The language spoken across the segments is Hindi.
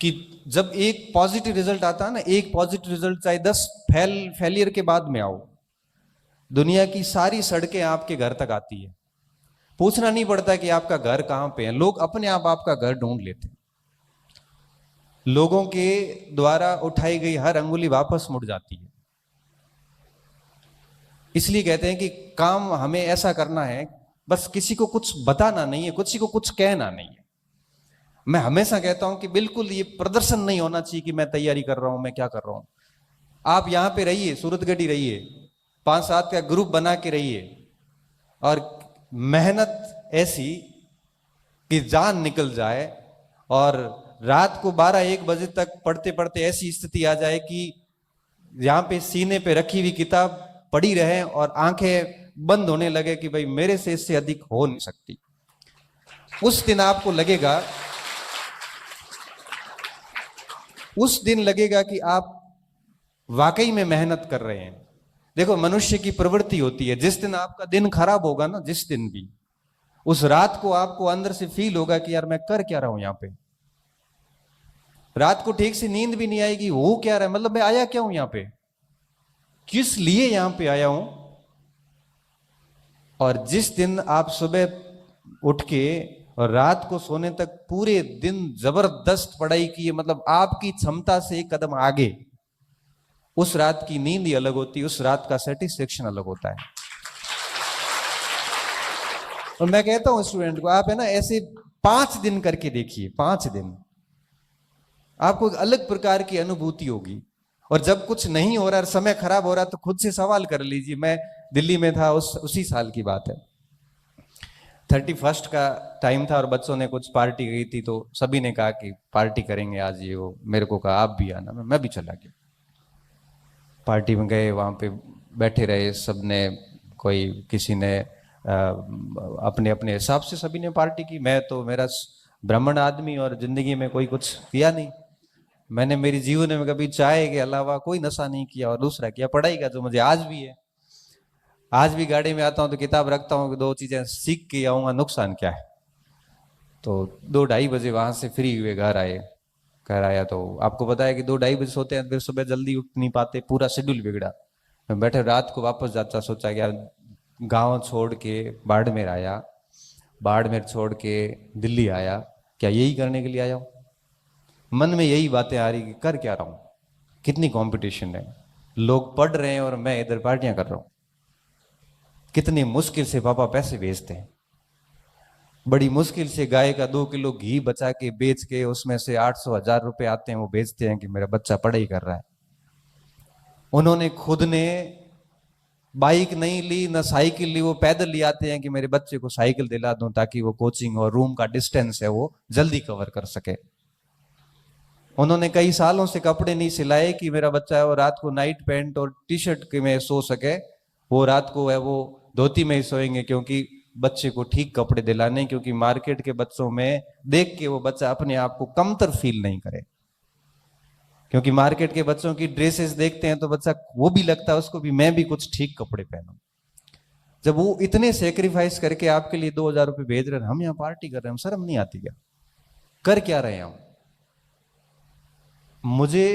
कि जब एक पॉजिटिव रिजल्ट आता है ना, एक पॉजिटिव रिजल्ट चाहे 10 फेलियर के बाद में आओ, दुनिया की सारी सड़कें आपके घर तक आती है। पूछना नहीं पड़ता कि आपका घर कहां पे है, लोग अपने आप आपका घर ढूंढ लेते हैं। लोगों के द्वारा उठाई गई हर अंगुली वापस मुड़ जाती है। इसलिए कहते हैं कि काम हमें ऐसा करना है, बस किसी को कुछ बताना नहीं है, किसी को कुछ कहना नहीं है। मैं हमेशा कहता हूं कि बिल्कुल ये प्रदर्शन नहीं होना चाहिए कि मैं तैयारी कर रहा हूं, मैं क्या कर रहा हूं। आप यहां पे रहिए, सूरतगढ़ी रहिए, 5-7 का ग्रुप बना के रहिए, और मेहनत ऐसी कि जान निकल जाए, और रात को 12-1 बजे तक पढ़ते पढ़ते ऐसी स्थिति आ जाए कि यहां पे सीने पे रखी हुई किताब पड़ी रहे और आंखें बंद होने लगे कि भाई मेरे से इससे अधिक हो नहीं सकती। उस दिन आपको लगेगा, उस दिन लगेगा कि आप वाकई में मेहनत कर रहे हैं। देखो, मनुष्य की प्रवृत्ति होती है, जिस दिन आपका दिन खराब होगा ना, जिस दिन भी, उस रात को आपको अंदर से फील होगा कि यार मैं कर क्या रहा हूं यहां पे। रात को ठीक से नींद भी नहीं आएगी, हो क्या रहा है, मतलब मैं आया क्या हूं यहां पे, किस लिए यहां पे आया हूं। और जिस दिन आप सुबह उठ के और रात को सोने तक पूरे दिन जबरदस्त पढ़ाई की है, मतलब आपकी क्षमता से एक कदम आगे, उस रात की नींद ही अलग होती है, उस रात का सेटिस्फेक्शन अलग होता है। और मैं कहता हूं स्टूडेंट को, आप है ना ऐसे 5 दिन करके देखिए, 5 दिन आपको एक अलग प्रकार की अनुभूति होगी। और जब कुछ नहीं हो रहा, समय खराब हो रहा, तो खुद से सवाल कर लीजिए। मैं दिल्ली में था, उसी साल की बात है, 31 का टाइम था और बच्चों ने कुछ पार्टी गई थी, तो सभी ने कहा कि पार्टी करेंगे आज, ये वो, मेरे को कहा आप भी आना, मैं भी चला गया। पार्टी में गए, वहां पे बैठे रहे सबने, कोई किसी ने अपने अपने हिसाब से सभी ने पार्टी की। मैं तो मेरा ब्राह्मण आदमी और जिंदगी में कोई कुछ किया नहीं, मैंने मेरी जीवन में कभी चाय के अलावा कोई नशा नहीं किया। और दूसरा किया पढ़ाई का, जो मुझे आज भी है। आज भी गाड़ी में आता हूं तो किताब रखता हूं कि 2 चीजें सीख के आऊंगा, नुकसान क्या है। तो 2-2:30 बजे वहां से फ्री हुए घर आए। घर आया तो आपको पता है कि 2-2:30 बजे सोते हैं, फिर सुबह जल्दी उठ नहीं पाते, पूरा शेड्यूल बिगड़ा। मैं बैठे रात को वापस जाता, सोचा कि यार गाँव छोड़ के बाड़मेर आया, बाड़मेर छोड़ के दिल्ली आया, क्या यही करने के लिए आया हूं। मन में यही बातें आ रही कि कर क्या रहा हूं, कितनी कंपटीशन है, लोग पढ़ रहे हैं और मैं इधर पार्टियां कर रहा हूं। कितनी मुश्किल से पापा पैसे भेजते हैं, बड़ी मुश्किल से गाय का 2 किलो घी बचा के बेच के उसमें से 800-1000 रुपए आते हैं, वो बेचते हैं कि मेरा बच्चा पढ़ाई कर रहा है। उन्होंने खुद ने बाइक नहीं ली, ना साइकिल ली, वो पैदल ले आते हैं कि मेरे बच्चे को साइकिल दिला दूं ताकि वो कोचिंग और रूम का डिस्टेंस है वो जल्दी कवर कर सके। उन्होंने कई सालों से कपड़े नहीं सिलाए कि मेरा बच्चा है वो रात को नाइट पैंट और टी शर्ट में सो सके, वो रात को है वो धोती में ही सोएंगे, क्योंकि बच्चे को ठीक कपड़े दिलाने, क्योंकि मार्केट के बच्चों में देख के वो बच्चा अपने आप को कमतर फील नहीं करे। क्योंकि मार्केट के बच्चों की ड्रेसेस देखते हैं तो बच्चा वो भी लगता है उसको भी मैं भी कुछ ठीक कपड़े पहनूं। जब वो इतने सेक्रीफाइस करके आपके लिए 2000 रुपए भेज रहे हैं, हम यहाँ पार्टी कर रहे हैं, शर्म नहीं आती क्या, कर क्या रहे हैं हम। मुझे,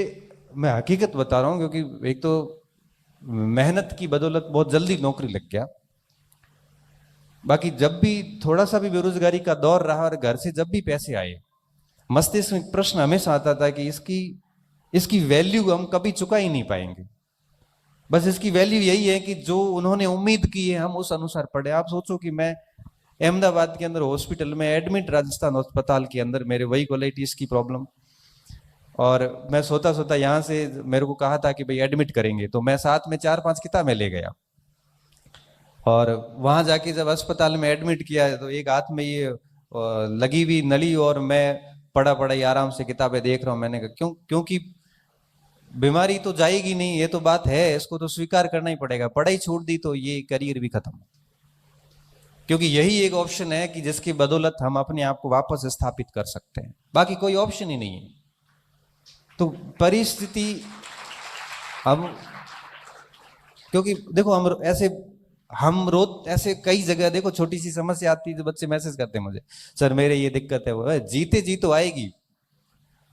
मैं हकीकत बता रहा हूं, क्योंकि एक तो मेहनत की बदौलत बहुत जल्दी नौकरी लग गया। बाकी जब भी थोड़ा सा भी बेरोजगारी का दौर रहा और घर से जब भी पैसे आए, मस्तिष्क में प्रश्न हमेशा आता था कि इसकी इसकी वैल्यू हम कभी चुका ही नहीं पाएंगे। बस इसकी वैल्यू यही है कि जो उन्होंने उम्मीद की है हम उस अनुसार पढ़े। आप सोचो कि मैं अहमदाबाद के अंदर हॉस्पिटल में एडमिट, राजस्थान अस्पताल के अंदर, मेरे वही कोलाइटिस की प्रॉब्लम, और मैं सोता सोता यहाँ से मेरे को कहा था कि भाई एडमिट करेंगे, तो मैं साथ में 4-5 किताबें ले गया। और वहां जाके जब अस्पताल में एडमिट किया तो एक हाथ में ये लगी हुई नली, और मैं पढ़ा पढ़ाई आराम से किताबें देख रहा हूं। मैंने कहा क्यों, क्योंकि बीमारी तो जाएगी नहीं, ये तो बात है, इसको तो स्वीकार करना ही पड़ेगा। पढ़ाई छोड़ दी तो ये करियर भी खत्म, क्योंकि यही एक ऑप्शन है कि जिसकी बदौलत हम अपने आप को वापस स्थापित कर सकते हैं, बाकी कोई ऑप्शन ही नहीं है। तो परिस्थिति, हम, क्योंकि देखो हम रोज ऐसे कई जगह देखो, छोटी सी समस्या आती है तो बच्चे मैसेज करते हैं मुझे, सर मेरे ये दिक्कत है, वो जीते जी तो आएगी।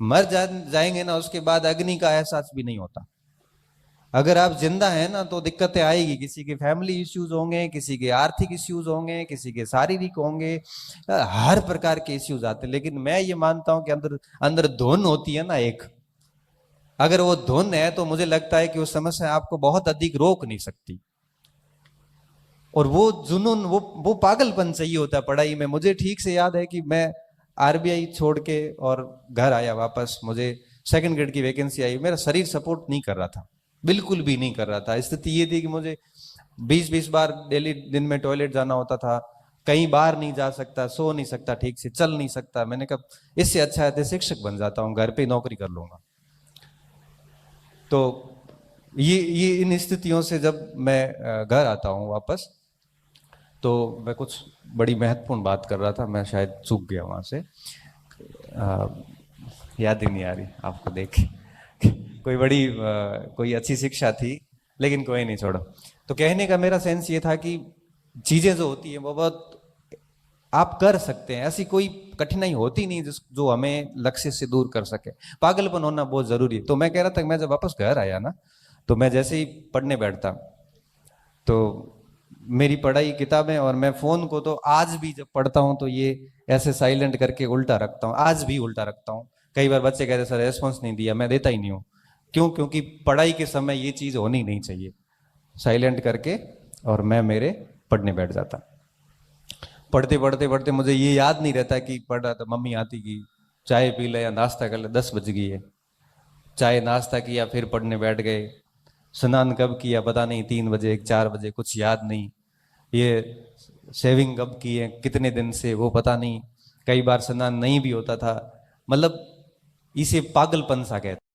जाएंगे ना, उसके बाद अग्नि का एहसास भी नहीं होता। अगर आप जिंदा हैं ना तो दिक्कतें आएगी, किसी के फैमिली इश्यूज होंगे, किसी के आर्थिक इश्यूज होंगे, किसी के शारीरिक होंगे, हर प्रकार के इश्यूज आते हैं। लेकिन मैं ये मानता हूं कि अंदर अंदर धुन होती है ना एक, अगर वो धुन है तो मुझे लगता है कि उस समस्या आपको बहुत अधिक रोक नहीं सकती। और वो जुनून, वो पागलपन चाहिए होता है पढ़ाई में। मुझे ठीक से याद है कि मैं आरबीआई छोड़ के और घर आया वापस, मुझे सेकंड ग्रेड की वैकेंसी आई, मेरा शरीर सपोर्ट नहीं कर रहा था, बिल्कुल भी नहीं कर रहा था। स्थिति ये थी कि मुझे 20-20 बार डेली दिन में टॉयलेट जाना होता था, कहीं बाहर नहीं जा सकता, सो नहीं सकता, ठीक से चल नहीं सकता। मैंने कहा इससे अच्छा है तो शिक्षक बन जाता हूँ, घर पे नौकरी कर लूंगा। तो ये इन स्थितियों से जब मैं घर आता हूँ वापस, तो मैं कुछ बड़ी महत्वपूर्ण बात कर रहा था, मैं शायद चूक गया वहां से, याद ही नहीं आ रही आपको देख के। कोई बड़ी कोई अच्छी शिक्षा थी, लेकिन कोई नहीं, छोड़ो। तो कहने का मेरा सेंस ये था कि चीजें जो होती है वो बहुत आप कर सकते हैं, ऐसी कोई कठिनाई होती नहीं जिस जो हमें लक्ष्य से दूर कर सके। पागलपन होना बहुत जरूरी है। तो मैं कह रहा था कि मैं जब वापस घर आया ना, तो मैं जैसे ही पढ़ने बैठता, तो मेरी पढ़ाई किताबें, और मैं फोन को तो आज भी जब पढ़ता हूं तो ये ऐसे साइलेंट करके उल्टा रखता हूं, आज भी उल्टा रखता हूं। कई बार बच्चे कहते सर रेस्पॉन्स नहीं दिया, मैं देता ही नहीं हूं। क्यों? क्योंकि पढ़ाई के समय ये चीज होनी नहीं चाहिए। साइलेंट करके और मैं मेरे पढ़ने बैठ जाता। पढ़ते पढ़ते पढ़ते मुझे ये याद नहीं रहता कि पढ़ रहा था, मम्मी आती कि चाय पी ले या नाश्ता कर ले, 10 बज गई है। चाय नाश्ता किया, फिर पढ़ने बैठ गए। स्नान कब किया पता नहीं, 3 बजे 4 बजे, कुछ याद नहीं। ये शेविंग कब की है, कितने दिन से, वो पता नहीं। कई बार स्नान नहीं भी होता था। मतलब इसे पागलपन सा कहते।